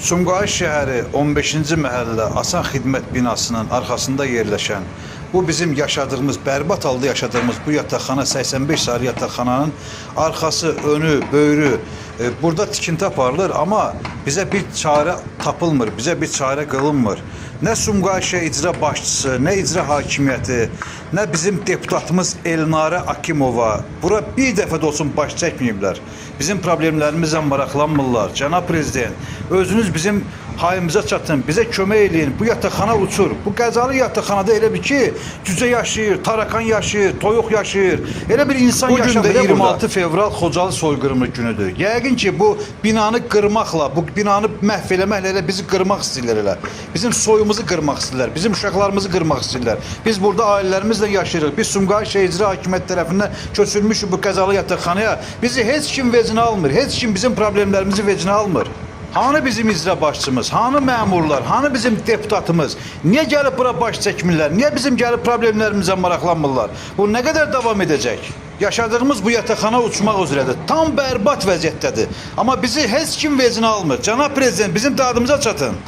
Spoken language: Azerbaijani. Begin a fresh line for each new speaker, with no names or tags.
Sumqayıt şəhəri 15-ci məhəllə Asan Xidmət binasının arxasında yerləşən bu bizim yaşadığımız, bərbad halda yaşadığımız bu yataqxana 85 saylı yataqxananın arxası, önü, böyrü burada tikinti aparılır, amma bizə bir çarə tapılmır, bizə bir çarə qılınmır. Nə Sumqayıt şəhər icra başçısı, nə icra hakimiyyəti, nə bizim deputatımız Elnarə Akimova bura bir dəfə də olsun baş çəkməyiblər. Bizim problemlərimizlə maraqlanmırlar. Cənab Prezident, özünüz bizim hayımıza çatın, bizə kömək eləyin. Bu yataqxana uçur. Bu qəzalı yataqxanada elə bir ki, cücə yaşayır, tarakan yaşayır, toyuq yaşayır. Elə bir insan yaşamır. Bu gün də 26 fevral Xocalı soyqırımı günüdür. Yəqin ki, bu binanı qırmaqla, bu binanı məhv eləməklə elə bizi qırmaq istəyirlər elə. Bizim soyumuzu qırmaq istəyirlər, bizim uşaqlarımızı qırmaq istəyirlər. Biz burada ailələrimizlə yaşayırıq. Biz Sumqayıt şəhər icra hakimiyyəti tərəfindən köçürmüşük bu qəzalı yataqxanaya. Bizi heç kim vecinə almır, heç kim bizim problemlərimizi vecinə almır. Hanı bizim icra başçımız, hanı məmurlar, hanı bizim deputatımız? Niyə gəlib bura baş çəkmirlər? Niyə bizim gəlib problemlərimizə maraqlanmırlar? Bu nə qədər davam edəcək? Yaşadığımız bu yataqxana uçmaq üzrədir. Tam bərbad vəziyyətdədir. Amma bizi heç kim vecinə almır. Cənab Prezident, bizim dadımıza çatın.